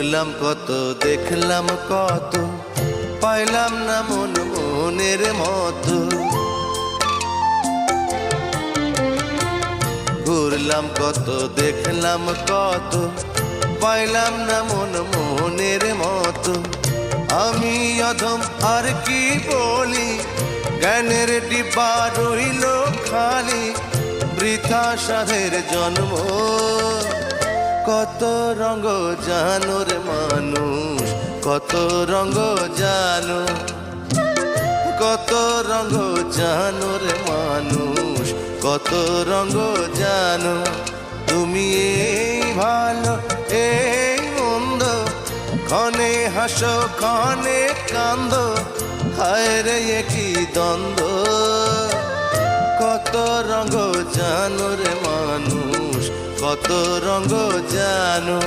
ঘুরলাম কত, দেখলাম কত, পাইলাম না মন মনের মতো। ঘুরলাম কত, দেখলাম কত, পাইলাম না মন মনের মতো। আমি অধম আর কি বলি, জ্ঞানের ডিব্বা রইল খালি, বৃথা সাধের জন্ম। কত রঙ জানো রে মানুষ, কত রঙ জানো, কত রঙ জানো রে মানুষ, কত রঙ জানো। তুমি এই ভালো এই মন্দ, ক্ষণে হাসো ক্ষণে কান্দো, হায় রে কি দ্বন্দ্ব। কত রঙ জানো রে মানুষ, কত রঙ জানো।